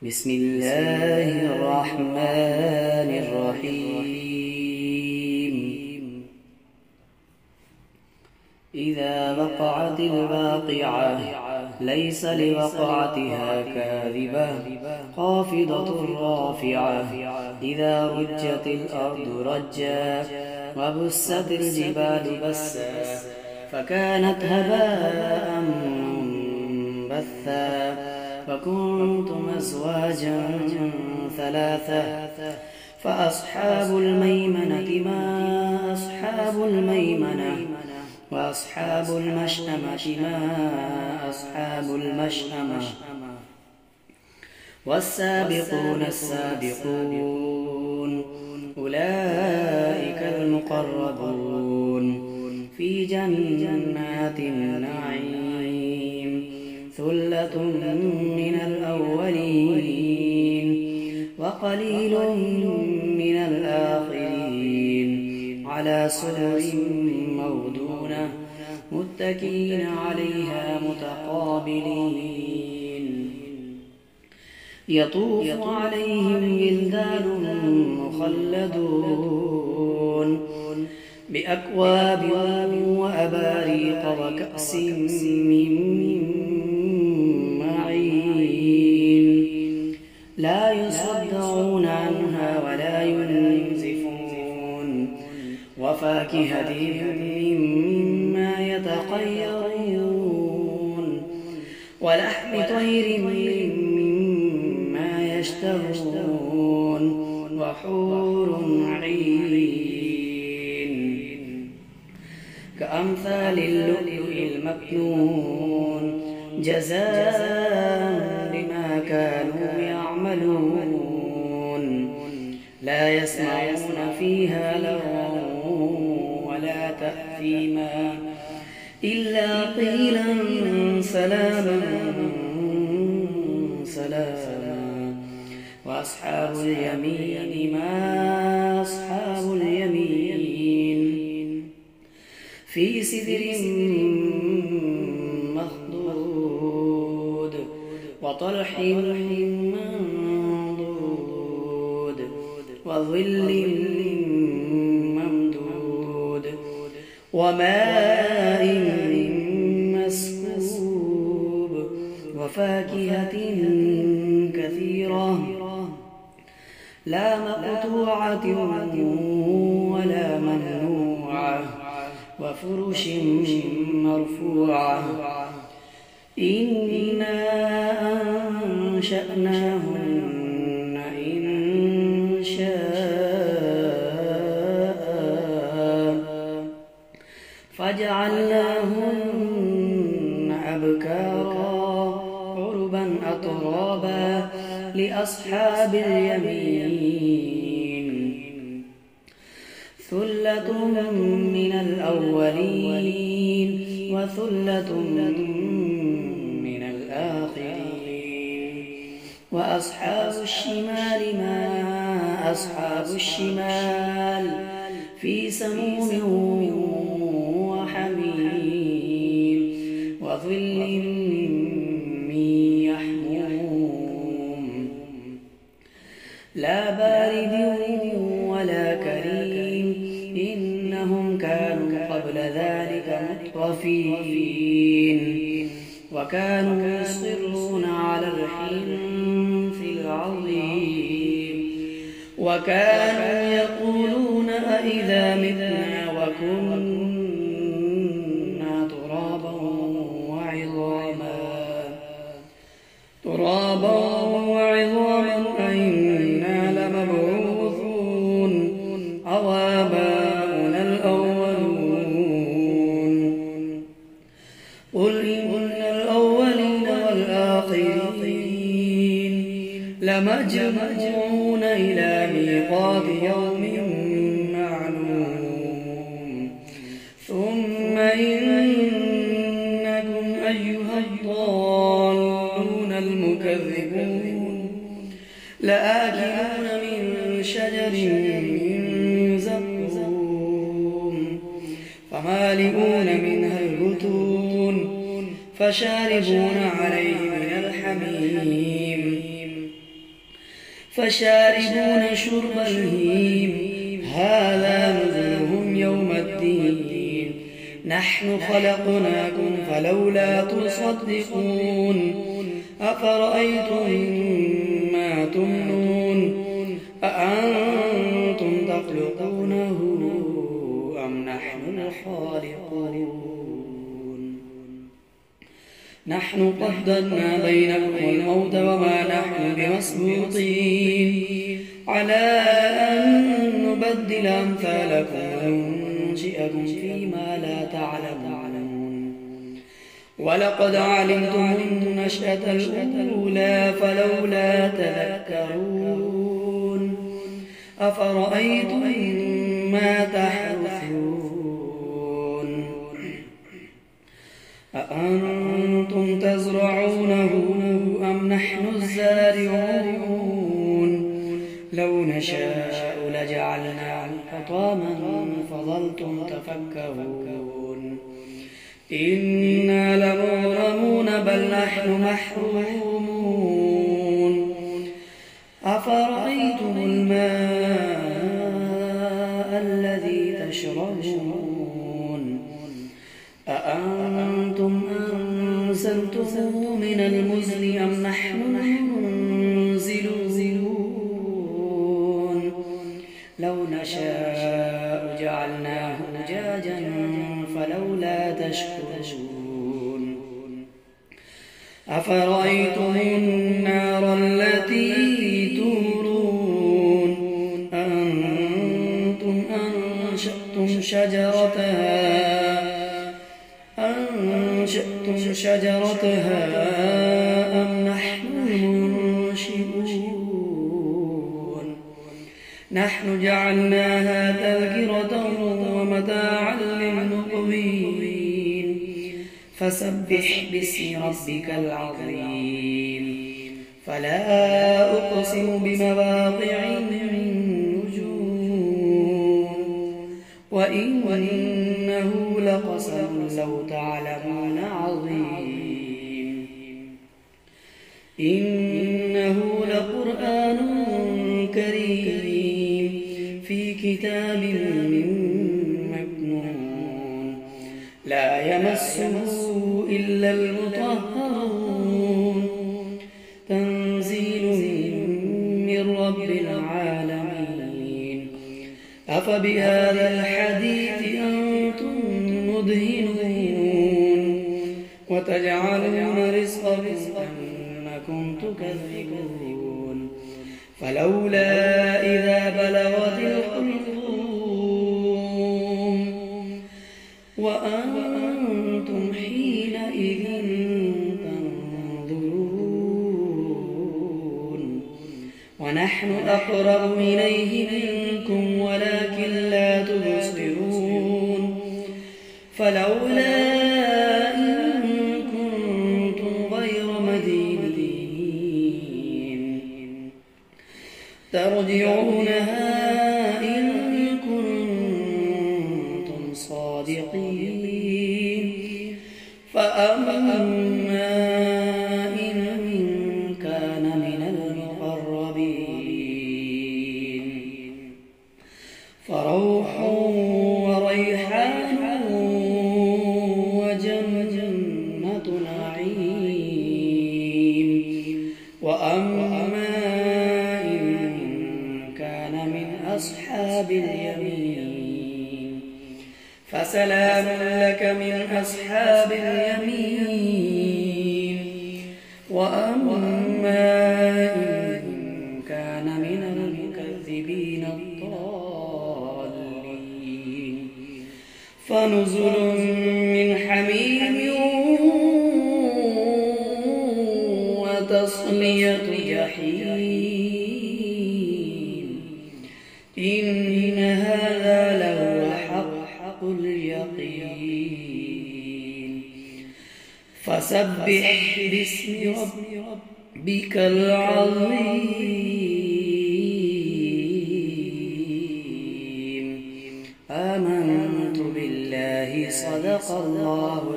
بسم الله الرحمن الرحيم. إذا وقعت الواقعة ليس لوقعتها كاذبة خافضة رافعة. إذا رجت الأرض رجا وبست الجبال بسا فكانت هباء منبثا فكنتم أزواجا ثلاثة فأصحاب الميمنة ما أصحاب الميمنة وأصحاب المشأمة ما أصحاب المشأمة. والسابقون السابقون أولئك المقربون في جنات النعيم. ثلة من الأولين وقليل من الآخرين على سرر موضونة متكئين عليها متقابلين. يطوف عليهم ولدان مخلدون بأكواب وأباريق وكأس من لا يصدعون عنها ولا ينزفون. وفاكهة مما يتخيرون ولحم طير مما يشتهون وحور عين كأمثال اللؤلؤ المكنون جزاء بما كانوا يعملون. لا يسمعون فيها لغوا ولا تأثيما إلا قيلا سلاما سلاما. وأصحاب اليمين ما أصحاب اليمين في سدر مخضود وطلح منضود وظل ممدود وماء مسكوب وفاكهة كثيرة لا مقطوعة ولا ممنوعة وفرش مرفوعة. إنا أنشأناهن إنشاء فجعلناهن أبكارا عربا أترابا لأصحاب اليمين. ثلة من الأولين وثلة من الآخرين. وأصحاب الشمال ما أصحاب الشمال في سموم وحميم وظل من يحموم لا بارد ولا كريم. إنهم كانوا قبل ذلك مترفين وكانوا يصرون على الحنث العظيم وكانوا يقولون أئذا متنا وكنا ترابا وعظاما أئنا لمبعوثون أو آباؤنا الأولون. قل إن الأولين والآخرين لمجموعون إلى ميقات يوم معلوم. ثم إنكم أيها الضالون المكذبون لآكلون من شجر من زقوم فمالئون منها البطون فشاربون عليه من الحميم فشاربون شرب الهيم هذا نزلهم يوم الدين نحن خلقناكم فلولا تصدقون أفرأيتم ما تمنون أأنتم تخلقونه أم نحن الخالقون نحن قدرنا بينكم الموت وما نحن بمسبوقين على أن نبدل أمثالكم وننشئكم فيما لا تعلمون ولقد علمتم النشأة الأولى فلولا تذكرون أفرأيتم ما تحرثون أأنتم تزرعونه أم نحن الزارعون لو نشاء لجعلناه حطاما فظلتم تفكرون إنا لمغرمون بل نحن محرومون أفرأيتم الماء الذي تشربون أأنتم أنزلتموه من المزن أم نحن المنزلون لو نشاء جعلناه أجاجا فلولا تشكرون أفرأيتم النار التي تورون أنتم أنشأتم شجرتها أم نحن المنشئون نحن جعلناها تذكرة ومتاعا للمقوين فسبح باسم ربك العظيم فلا أقسم بمواقع النجوم وإنه لقسم لو تعلمون عظيم إنه لقرآن كريم في كتاب مكنون لا يمسه إلا المطهرون تنزيل من رب العالمين أفبهذا الحديث أنتم مدهنون وتجعلون رزقكم أنكم تكذبون فلولا إذا بلغت الحلقوم وأنتم حينئذ تنظرون ونحن أقرب إليه منكم ولكن لا تبصرون فلولا إن كنتم غير مدينين ترجعونها إن كنتم صادقين فأما إن كان من المقربين فروح وريحان وجنة نعيم وأما إن كان من أصحاب اليمين فسلام لك من أصحاب اليمين وأما إن كان من المكذبين الضالين فنزل من حميم وتصلية جحيم إن هذا لهو حق اليقين فسبح باسم ربك العظيم آمنت بالله صدق الله